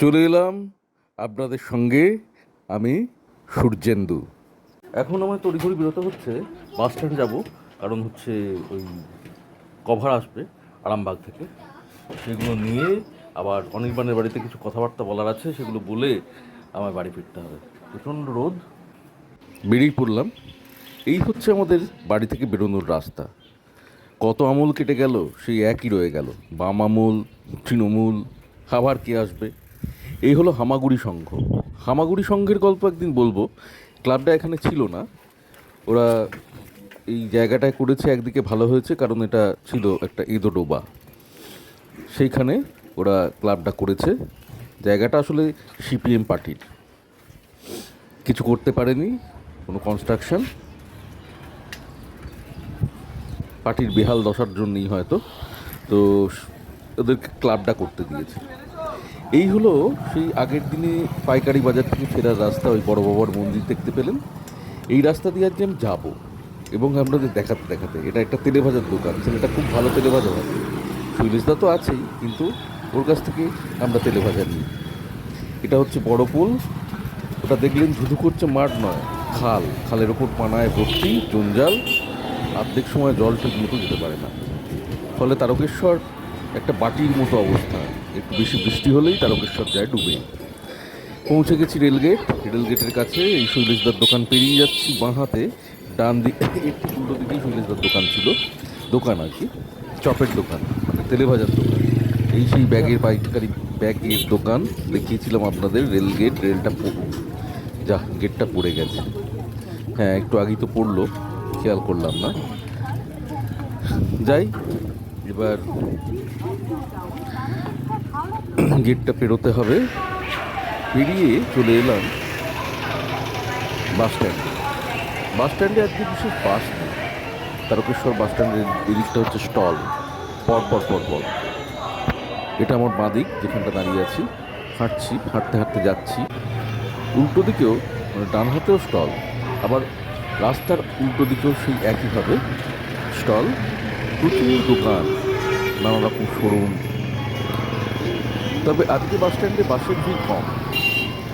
চলে এলাম আপনাদের সঙ্গে আমি সূর্যেন্দু। এখন আমার তড়িঘড়ি বেরোতে হচ্ছে, বাস স্ট্যান্ড যাবো, কারণ হচ্ছে ওই কভার আসবে আরামবাগ থেকে, সেগুলো নিয়ে আবার অনির্বাণের বাড়িতে কিছু কথাবার্তা বলার আছে, সেগুলো বলে আমার বাড়ি ফিরতে হবে। প্রচণ্ড রোদ, বেরিয়ে পড়লাম। এই হচ্ছে আমাদের বাড়ি থেকে বেরোনোর রাস্তা। কত আমূল কেটে গেল, সেই একই রয়ে গেল, বাম আমূল, তৃণমূল, আবার কে আসবে। এই হলো হামাগুড়ি সংঘ। হামাগুড়ি সংঘের গল্প একদিন বলবো। ক্লাবটা এখানে ছিল না, ওরা এই জায়গাটায় করেছে, একদিকে ভালো হয়েছে কারণ এটা ছিল একটা ইদোডোবা, সেইখানে ওরা ক্লাবটা করেছে। জায়গাটা আসলে সিপিএম পার্টির, কিছু করতে পারেনি, কোনো কনস্ট্রাকশন, পার্টির বেহাল দশার জন্যই হয়তো তো ওদেরকে ক্লাবটা করতে দিয়েছে। এই হলো সেই আগের দিনে পাইকারি বাজার থেকে ফেরার রাস্তা, ওই বড় বাবার মন্দির দেখতে পেলেন। এই রাস্তা দিয়ে আজকে আমি যাবো, এবং আপনাদের দেখাতে দেখাতে এটা একটা তেলে ভাজার দোকান, ছেলেটা খুব ভালো তেলে ভাজা হয়। শৈলেশদা তো আছেই, কিন্তু ওর কাছ থেকে আমরা তেলে ভাজা নিই। এটা হচ্ছে বড় পোল, ওটা দেখলেন ধুধু করছে, মাঠ নয়, খাল, খালের ওপর পানায় ভর্তি, জঞ্জাল, অর্ধেক সময় জল ঠিক মতো যেতে পারে না, ফলে তারকেশ্বর একটা বাটির মতো অবস্থা। একটু বেশি বৃষ্টি হলেই তারকেশ্বর যায় ডুবে। পৌঁছে গেছি রেলগেট, রেলগেটের কাছে। এই শৈলেশদার দোকান পেরিয়ে যাচ্ছি বাঁ হাতে, ডান দিকে একটু উল্টো দিকেই শৈলেশদার দোকান ছিল, দোকান আর কি, চপের দোকান, মানে তেলে ভাজার দোকান। এই সেই ব্যাগের পাইকারি ব্যাগের দোকান দেখিয়েছিলাম আপনাদের। রেলগেট, রেলটা যা গেটটা পড়ে গেছে, হ্যাঁ একটু আগেই তো পড়লো, খেয়াল করলাম না। যাই, এবার গেটটা পেরোতে হবে। পেরিয়ে চলে এলাম বাস স্ট্যান্ডে। বাস স্ট্যান্ডে আজকে বিশেষ বাস নেই। তারকেশ্বর বাস স্ট্যান্ডের এদিকটা হচ্ছে স্টল, পর পর পর পর। এটা আমার বাঁ দিক, যেখানটা দাঁড়িয়ে আছি, হাঁটছি, হাঁটতে হাঁটতে যাচ্ছি। উল্টো দিকেও, মানে ডান হাতেও স্টল, আবার রাস্তার উল্টো দিকেও সেই একইভাবে স্টল, প্রচুর দোকান, নানা রকম শোরুম। তবে আজকে বাস স্ট্যান্ডে বাসের ভিড় কম,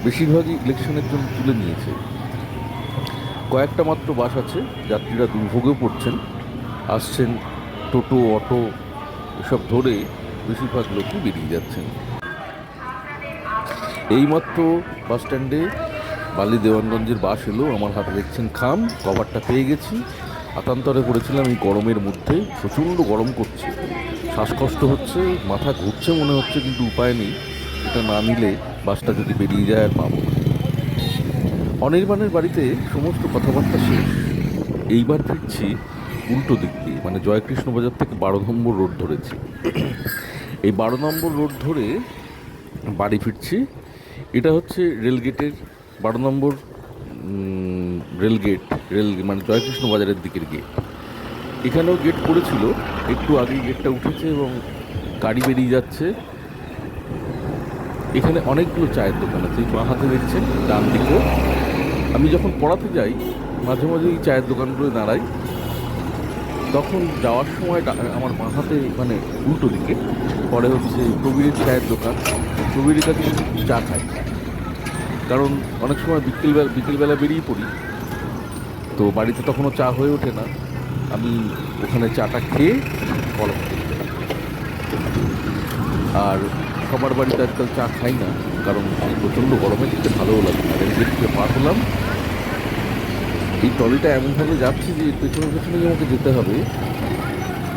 বেশিরভাগই ইলেকশনের জন্য তুলে নিয়েছে। কয়েকটা মাত্র বাস আছে, যাত্রীরা দুর্ভোগেও পড়ছেন, আসছেন টোটো, অটো এসব ধরে বেশিরভাগ লোকই বেরিয়ে যাচ্ছেন। এইমাত্র বাস স্ট্যান্ডে বালি দেওয়ানগঞ্জের বাস এলো, আমার হাতে দেখছেন খাম, কভারটা পেয়ে গেছি। আতান্তরে করেছিলাম এই গরমের মধ্যে, প্রচণ্ড গরম করছে, শ্বাসকষ্ট হচ্ছে, মাথা ঘুরছে মনে হচ্ছে, কিন্তু উপায় নেই, এটা না নিলে বাসটা যদি বেরিয়ে যায় আর পাবো না। অনির্বাণের বাড়িতে সমস্ত কথাবার্তা শেষ। এইবার ফিরছি উল্টো দিক দিয়ে, মানে জয়কৃষ্ণ বাজার থেকে 12 নম্বর রোড ধরেছি। এই 12 নম্বর রোড ধরে বাড়ি ফিরছি। এটা হচ্ছে রেলগেটের 12 নম্বর রেলগেট, মানে জয়কৃষ্ণ বাজারের দিকের গেট। এখানেও গেট করেছিল, একটু আগেই গেটটা উঠেছে এবং গাড়ি বেরিয়ে যাচ্ছে। এখানে অনেকগুলো চায়ের দোকান আছে, এই বাঁ হাতে দেখছেন, ডান দিকেও। আমি যখন পড়াতে যাই মাঝে মাঝে এই চায়ের দোকানগুলো দাঁড়াই, তখন যাওয়ার সময় আমার বাঁ হাতে, মানে উল্টো দিকে পরে হচ্ছে প্রবীরের চায়ের দোকান। প্রবীরের কাছে চা খাই, কারণ অনেক সময় বিকেলবেলা বেরিয়ে পড়ি, তো বাড়িতে তখনও চা হয়ে ওঠে না। আমি ওখানে চাটা খেয়ে পড়াতে চলে যাই। আর সবার বাড়িতে আজকাল চা খাই না, কারণ এই প্রচণ্ড গরমে খেতে ভালোও লাগে না। রেলগেট থেকে পার হলাম, এই ট্রলিটা এমনভাবে যাচ্ছে যে পেছনে পেছনে আমাকে যেতে হবে।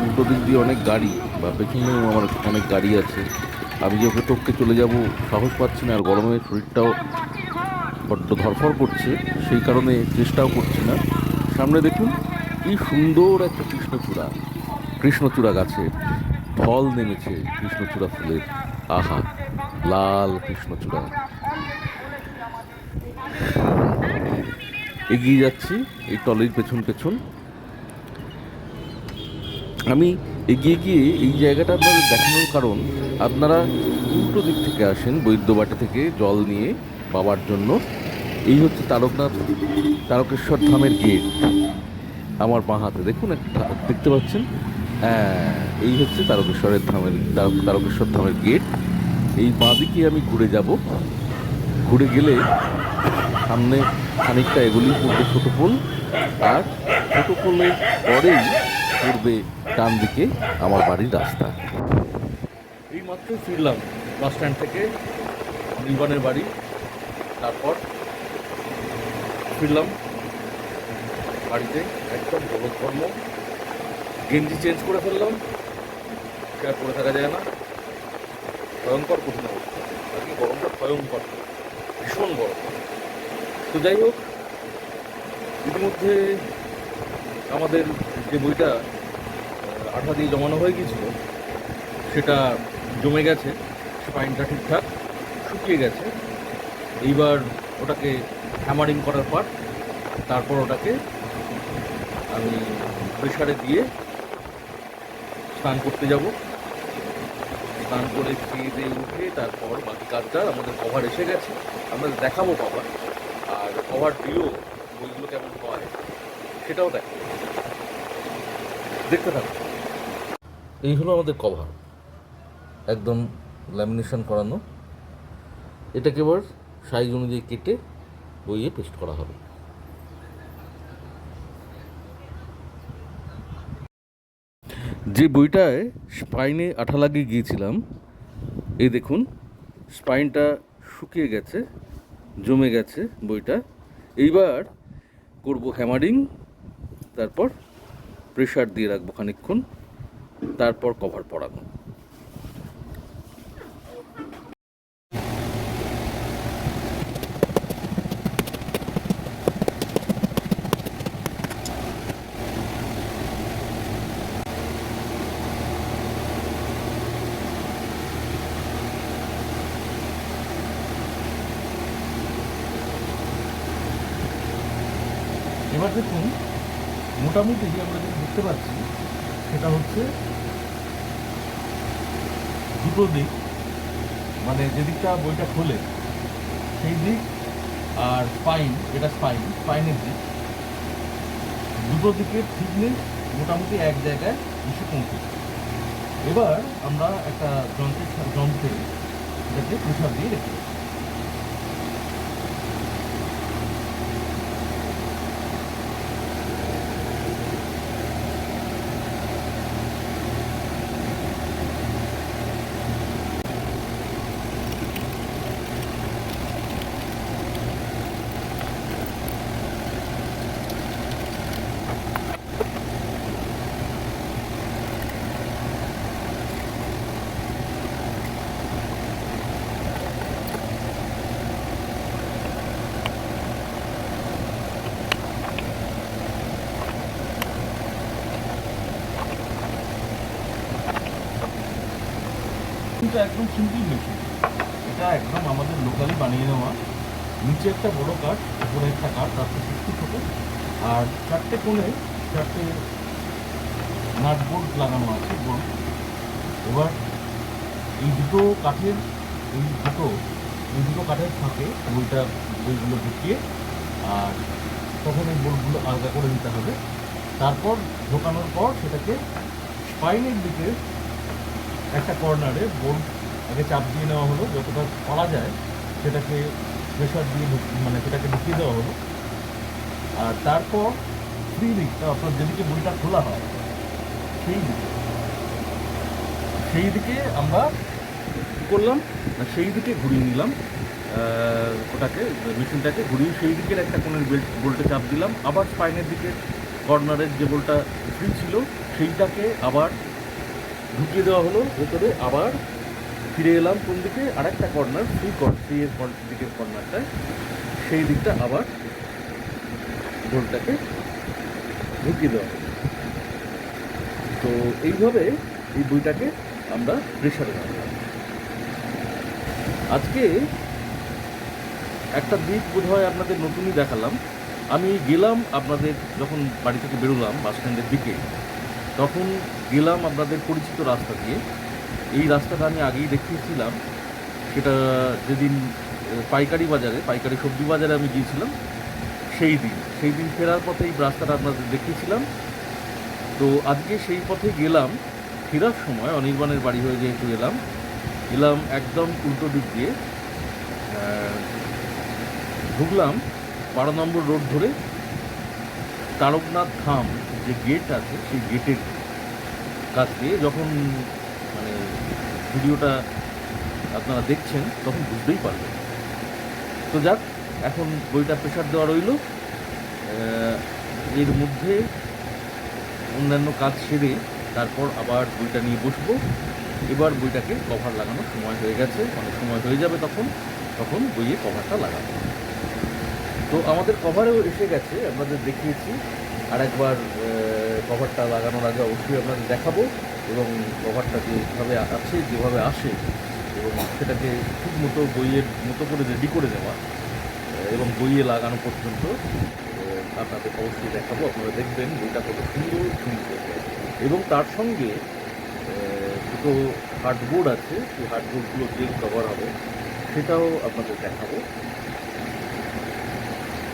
উল্টো দিক দিয়ে অনেক গাড়ি, বা পেছনেও আমার অনেক গাড়ি আছে। আমি যে ওকে টপকে চলে যাব সাহস পাচ্ছি না, আর গরমে শরীরটাও বড্ড ধরফর করছে, সেই কারণে চেষ্টাও করছি না। সামনে দেখুন কি সুন্দর একটা কৃষ্ণচূড়া গাছে ফল নেমেছে, কৃষ্ণচূড়া ফুলের, আহা, লাল কৃষ্ণচূড়া। এগিয়ে যাচ্ছি এই টলির পেছন পেছন। আমি এগিয়ে গিয়ে এই জায়গাটা আপনাদের দেখানোর কারণ, আপনারা উল্টো দিক থেকে আসেন বৈদ্যবাটি থেকে জল নিয়ে বাবার জন্য। এই হচ্ছে তারকেশ্বর ধামের গেট, আমার বাঁ হাতে দেখুন একটা দেখতে পাচ্ছেন, হ্যাঁ এই হচ্ছে তারকেশ্বর ধামের গেট। এই বাঁদিকে আমি ঘুরে যাব। ঘুরে গেলে সামনে খানিকটা এগুলি পড়বে ছোটো পোল, আর ছোটো পোলের পরেই পড়বে ডান দিকে আমার বাড়ির রাস্তা। এই মাত্র ফিরলাম বাস স্ট্যান্ড থেকে, নীলবানের বাড়ি। তারপর ফিরলাম বাড়িতে, একদম গরম, গেঞ্জি চেঞ্জ করে ফেললাম, আর পরে থাকা যায় না, ভয়ঙ্কর কঠিন অবস্থা। আজকে গরমটা ভয়ঙ্কর, ভীষণ গরম। তো যাই হোক, ইতিমধ্যে আমাদের যে বইটা আঠা দিয়ে জমানো হয়ে গিয়েছিল সেটা জমে গেছে, স্পাইনটা ঠিকঠাক শুকিয়ে গেছে। এইবার ওটাকে হ্যামারিং করার পর তারপর ওটাকে আমি প্রেসারে দিয়ে স্নান করতে যাব। স্নান করে খেয়ে দিয়ে উঠে তারপর বাকি কাজটা, আমাদের কভার এসে গেছে, আমরা দেখাবো কভার, আর কভার দিয়েও বইগুলো কেমন হয় সেটাও দেখতে থাকবো। এই হলো আমাদের কভার, একদম ল্যামিনেশন করানো। এটাকে এবার সাইজ অনুযায়ী কেটে বইয়ে পেস্ট করা হবে। যে বইটায় স্পাইনে আঠা লাগিয়ে গিয়েছিলাম, এই দেখুন স্পাইনটা শুকিয়ে গেছে, জমে গেছে বইটা। এইবার করব হ্যামারিং, তারপর প্রেসার দিয়ে রাখবো খানিকক্ষণ, তারপর কভার পরানো। এবার দেখুন, মোটামুটি আমরা যেটা দেখতে পাচ্ছি সেটা হচ্ছে দুটো দিক, মানে যেদিকটা বইটা খোলে সেই দিক, আর স্পাইন, এটা স্পাইনের দিক, দুটো দিকের থিকনেস মোটামুটি এক জায়গায় এসে পৌঁছেছে। এবার আমরা একটা যন্ত্রে এটাকে প্রেসার দিয়ে রেখে দেবো। এটা একদম সিম্পল মেশিন, এটা একদম আমাদের লোকালি বানিয়ে নেওয়া। নিচে একটা বড় কাঠ, উপরে একটা কাঠ, তার থেকে একটু ছোটো, আর চারটে কোণে চারটে নাট বোল্ট লাগানো আছে, বোল্ট। এবার এই দুটো কাঠের ফাঁকে বইগুলো ঢুকিয়ে, আর তখন এই বোল্টগুলো আলাদা করে নিতে হবে। তারপর ঢোকানোর পর সেটাকে স্পাইনের দিকে একটা কর্নারে বোল্ট আগে চাপ দিয়ে নেওয়া হলো, যতটা পারা যায় সেটাকে প্রেশার দিয়ে সেটাকে ঢুকিয়ে দেওয়া হলো। আর তারপর ফ্রি দিকটা, অর্থাৎ যেদিকে বইটা খোলা হয় সেই দিকে আমরা কী করলাম না, সেই দিকে ঘুরিয়ে নিলাম ওটাকে, মেশিনটাকে ঘুরিয়ে সেই দিকের একটা কোণের বোল্টে চাপ দিলাম। আবার স্পাইনের দিকে কর্নারের যে বোল্টটা ফ্রি ছিল সেইটাকে আবার ঢুকিয়ে দেওয়া হলো ভেতরে। আবার ফিরে এলাম কোন দিকে, আরেকটা কর্নার ফ্রি এর দিকের কর্নারটায়, সেই দিকটা আবার বোল্টটাকে ঢুকিয়ে দেওয়া হলো। তো এইভাবে এই বইটাকে আমরা প্রেসারে রাখলাম। আজকে একটা দিক বোধহয় আপনাদের নতুনই দেখালাম। আমি গেলাম আপনাদের, যখন বাড়ি থেকে বেরোলাম বাস স্ট্যান্ডের দিকে, তখন গেলাম আপনাদের পরিচিত রাস্তা দিয়ে। এই রাস্তাটা আমি আগেই দেখিয়েছিলাম, সেটা যেদিন পাইকারি সবজি বাজারে আমি গিয়েছিলাম সেই দিন ফেরার পথে এই রাস্তাটা আপনাদের দেখিয়েছিলাম। তো আজকে সেই পথে গেলাম, ফেরার সময় অনির্বাণের বাড়ি হয়ে যেহেতু এলাম, এলাম একদম উল্টো দিক দিয়ে, ঢুকলাম 12 নম্বর রোড ধরে তারকনাথ ধাম যে গেট আছে সেই গেটের কাছ দিয়ে। যখন মানে ভিডিওটা আপনারা দেখছেন তখন বুঝতেই পারবেন। তো যাক, এখন বইটা প্রেশার দেওয়া রইল, এর মধ্যে অন্যান্য কাজ সেরে তারপর আবার বইটা নিয়ে বসবো। এবার বইটাকে কভার লাগানোর সময় হয়ে গেছে, অনেক সময় হয়ে যাবে তখন তখন বইয়ে কভারটা লাগাবো। তো আমাদের কভারেও এসে গেছে, আপনাদের দেখিয়েছি। আর একবার কভারটা লাগানোর আগে অবশ্যই আপনাদের দেখাবো, এবং কভারটা যেভাবে আছে যেভাবে আসে এবং সেটাকে ঠিক মতো বইয়ের মতো করে রেডি করে দেওয়া এবং বইয়ে লাগানো পর্যন্ত আপনাদের অবশ্যই দেখাবো। আপনারা দেখবেন বইটা কত সুন্দর সুন্দর। এবং তার সঙ্গে দুটো হার্ডবোর্ড আছে, সেই হার্ডবোর্ডগুলো যে কভার হবে সেটাও আপনাদের দেখাবো,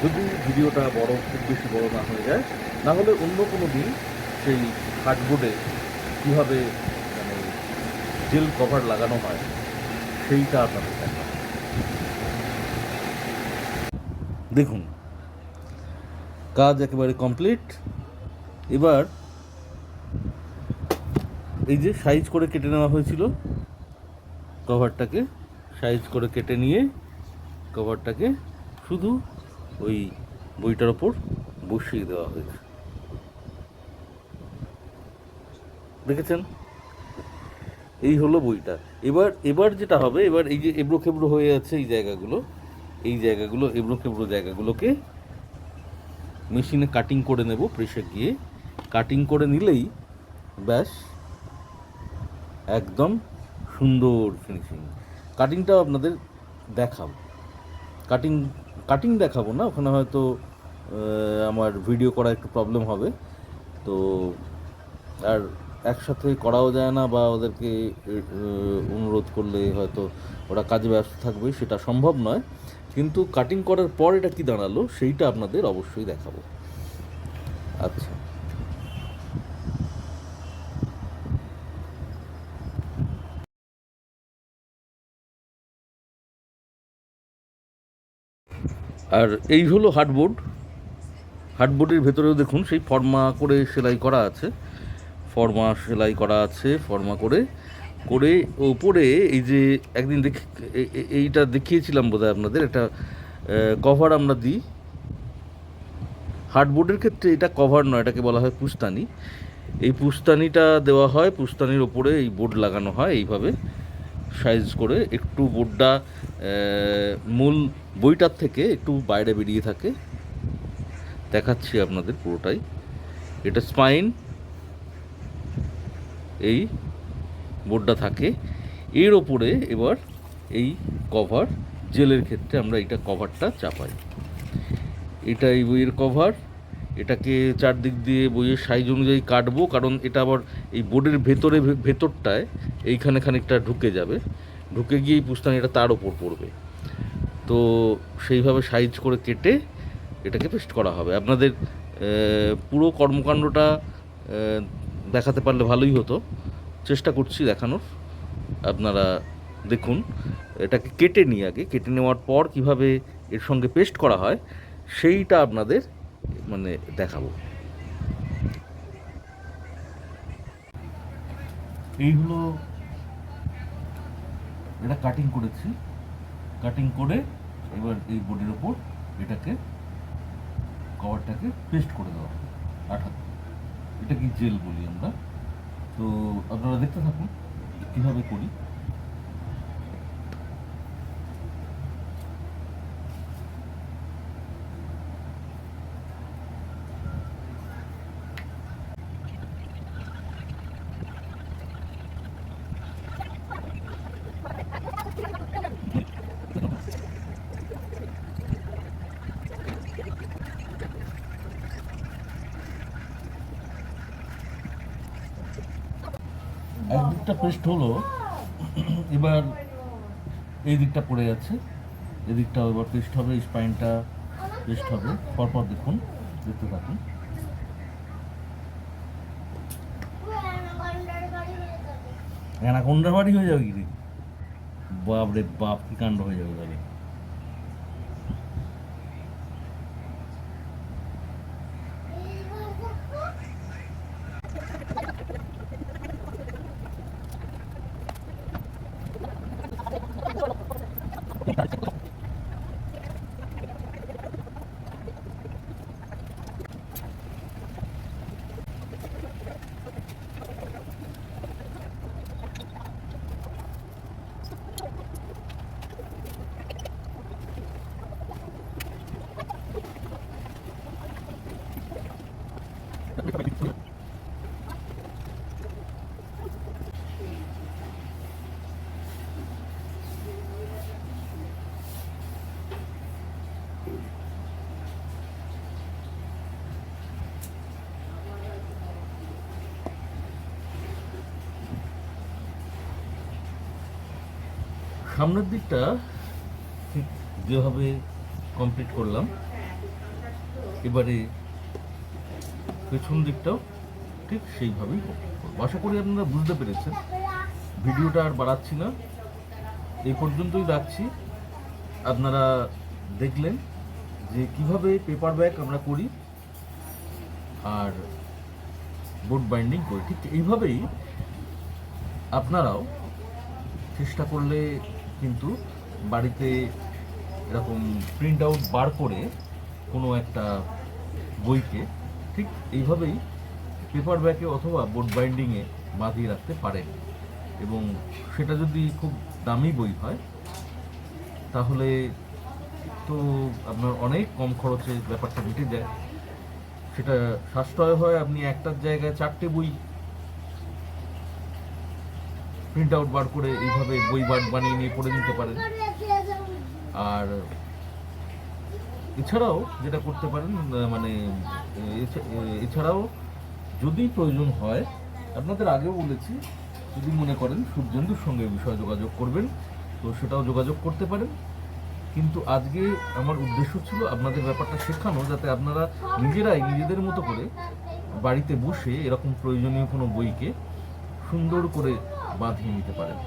যদি ভিডিওটা খুব বেশি বড় না হয়ে যায়। না হলে অন্য কোনো দিন সেই হার্ডবোর্ডে কীভাবে মানে জেল কভার লাগানো হয় সেইটা আপনাদের দেখাবো। দেখুন, কাজ একেবারে কমপ্লিট। এবার এই যে সাইজ করে কেটে নেওয়া হয়েছিল, কভারটাকে সাইজ করে কেটে নিয়ে কভারটাকে শুধু ওই বইটার ওপর বসিয়ে দেওয়া হয়েছে। দেখেছেন, এই হলো বইটা। এবার যেটা হবে, এবার এই যে এবড়ো খেবড়ো হয়ে আছে এই জায়গাগুলো এবড়ো খেবড়ো জায়গাগুলোকে মেশিনে কাটিং করে নেব, প্রেসে গিয়ে কাটিং করে নিলেই ব্যাস একদম সুন্দর ফিনিশিং। কাটিংটাও আপনাদের দেখাবো, কাটিং দেখাবো না, ওখানে হয়তো আমার ভিডিও করা একটু প্রবলেম হবে। তো আর একসাথে করাও যায় না, বা ওদেরকে অনুরোধ করলে হয়তো ওরা কাজে ব্যস্ত থাকবে, সেটা সম্ভব নয়। কিন্তু কাটিং করার পর এটা কী দাঁড়ালো সেইটা আপনাদের অবশ্যই দেখাবো। আচ্ছা, আর এই হলো হার্ডবোর্ডের ভেতরেও দেখুন সেই ফর্মা করে সেলাই করা আছে, ফর্মা করে ওপরে এই যে একদিন এইটা দেখিয়েছিলাম বোধহয় আপনাদের, এটা কভার আমরা দিই। হার্ডবোর্ডের ক্ষেত্রে এটা কভার নয়, এটাকে বলা হয় পুস্তানি। এই পুস্তানিটা দেওয়া হয়, পুস্তানির ওপরে এই বোর্ড লাগানো হয় এইভাবে সাইজ করে। একটু বোর্ডটা মূল বইটার থেকে একটু বাইরে বেরিয়ে থাকে, দেখাচ্ছি আপনাদের পুরোটাই। এটা স্পাইন, এই বোর্ডটা থাকে, এর ওপরে এবার এই কভার, জেলের ক্ষেত্রে আমরা এইটা কভারটা চাপাই। এটা এই বইয়ের কভার, এটাকে চারদিক দিয়ে বইয়ের সাইজ অনুযায়ী কাটবো, কারণ এটা আবার এই বোর্ডের ভেতরটায় এইখানে খানিকটা ঢুকে যাবে, ঢুকে গিয়ে এই পুস্তানিটা তার ওপর পড়বে। তো সেইভাবে সাইজ করে কেটে এটাকে পেস্ট করা হবে। আপনাদের পুরো কর্মকাণ্ডটা দেখাতে পারলে ভালোই হতো, চেষ্টা করছি দেখানোর। আপনারা দেখুন, এটাকে কেটে নেওয়ার পর কিভাবে এর সঙ্গে পেস্ট করা হয় সেইটা আপনাদের মানে দেখাবো। এই হলো, এটা কাটিং করেছি, কাটিং করে এবার এই বোর্ডের ওপর এটাকে কভারটাকে পেস্ট করে দেওয়া হবে আঠাতে। এটা কি জেল বলি আমরা। তো আপনারা দেখতে থাকুন কীভাবে করি। একদিকটা পেস্ট হলো, এবার এই দিকটা পড়ে যাচ্ছে, এদিকটাও এবার পেস্ট হবে, স্পাইনটা পেস্ট হবে। পরপর দেখুন, দেখতে থাকুন। অ্যানাকোন্ডার বাড়ি হয়ে যাবে কি? বাপ রে বাপ, কি কাণ্ড হয়ে যাবে তাহলে। সামনের দিকটা ঠিক যেভাবে কমপ্লিট করলাম, এবারে পেছন দিকটাও ঠিক সেইভাবেই কমপ্লিট করবো। আশা করি আপনারা বুঝতে পেরেছেন। ভিডিওটা আর বাড়াচ্ছি না, এই পর্যন্তই রাখছি। আপনারা দেখলেন যে কিভাবে পেপার ব্যাগ আমরা করি আর বোর্ড বাইন্ডিং করি। ঠিক এইভাবেই আপনারাও চেষ্টা করলে কিন্তু বাড়িতে এরকম প্রিন্ট আউট বার করে কোনো একটা বইকে ঠিক এইভাবেই পেপার ব্যাগে অথবা বোর্ড বাইন্ডিংয়ে বাঁধিয়ে রাখতে পারেন। এবং সেটা যদি খুব দামি বই হয় তাহলে তো আপনার অনেক কম খরচে ব্যাপারটা মিটে যায়। সেটা সাশ্রয় হয়, আপনি একটার জায়গায় 4টে বই প্রিন্ট আউট বার করে এইভাবে বই বানিয়ে নিয়ে পড়ে নিতে পারেন। আর এছাড়াও যেটা করতে পারেন, মানে এছাড়াও যদি প্রয়োজন হয়, আপনাদের আগেও বলেছি, যদি মনে করেন সূর্যেন্দুর সঙ্গে বিষয়ে যোগাযোগ করবেন তো সেটাও যোগাযোগ করতে পারেন। কিন্তু আজকে আমার উদ্দেশ্য ছিল আপনাদের ব্যাপারটা শেখানো, যাতে আপনারা নিজেরাই নিজেদের মতো করে বাড়িতে বসে এরকম প্রয়োজনীয় কোনো বইকে সুন্দর করে বাঁধিয়ে নিতে পারেন।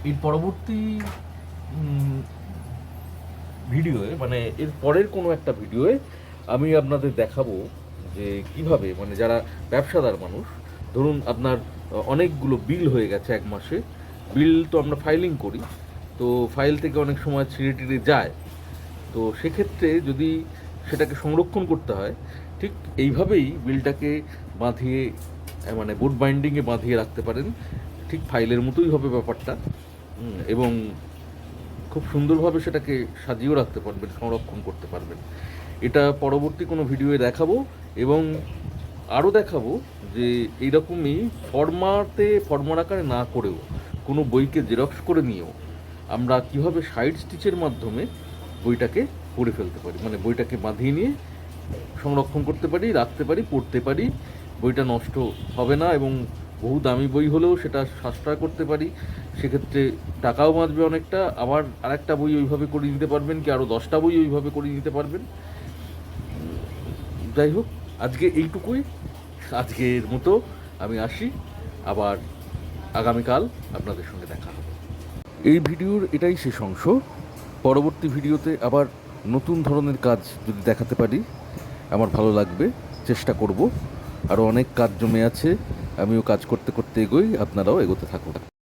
এর পরবর্তী ভিডিওয়ে, মানে এর পরের কোনো একটা ভিডিওয়ে আমি আপনাদের দেখাবো যে কিভাবে, মানে যারা ব্যবসাদার মানুষ, ধরুন আপনার অনেকগুলো বিল হয়ে গেছে এক মাসে, বিল তো আমরা ফাইলিং করি, তো ফাইল থেকে অনেক সময় ছিঁড়ে টিড়ে যায়, তো সেক্ষেত্রে যদি সেটাকে সংরক্ষণ করতে হয়, ঠিক এইভাবেই বিলটাকে বাঁধিয়ে, মানে বোর্ড বাইন্ডিংয়ে বাঁধিয়ে রাখতে পারেন। ঠিক ফাইলের মতোই হবে ব্যাপারটা, এবং খুব সুন্দরভাবে সেটাকে সাজিয়েও রাখতে পারবেন, সংরক্ষণ করতে পারবেন। এটা পরবর্তী কোনো ভিডিওয়ে দেখাবো, এবং আরও দেখাবো যে এইরকমই ফরমার আকারে না করেও কোনো বইকে জেরক্স করে নিয়েও আমরা কীভাবে সাইড স্টিচের মাধ্যমে বইটাকে পড়ে ফেলতে পারি, মানে বইটাকে বাঁধিয়ে নিয়ে সংরক্ষণ করতে পারি, রাখতে পারি, পড়তে পারি, বইটা নষ্ট হবে না, এবং বহু দামি বই হলেও সেটা সাশ্রয় করতে পারি। সেক্ষেত্রে টাকাও বাঁচবে অনেকটা, আবার আরেকটা বই ওইভাবে করে নিতে পারবেন, কি আরও 10টা বই ওইভাবে করে নিতে পারবেন। যাই হোক, আজকে এইটুকুই। আজকের মতো আমি আসি, আবার আগামীকাল আপনাদের সঙ্গে দেখা হবে। এই ভিডিওর এটাই শেষ অংশ। পরবর্তী ভিডিওতে আবার নতুন ধরনের কাজ যদি দেখাতে পারি আমার ভালো লাগবে, চেষ্টা করব। আরও অনেক কাজ জমে আছে, আমিও কাজ করতে করতে এগোই, আপনারাও এগোতে থাকুন।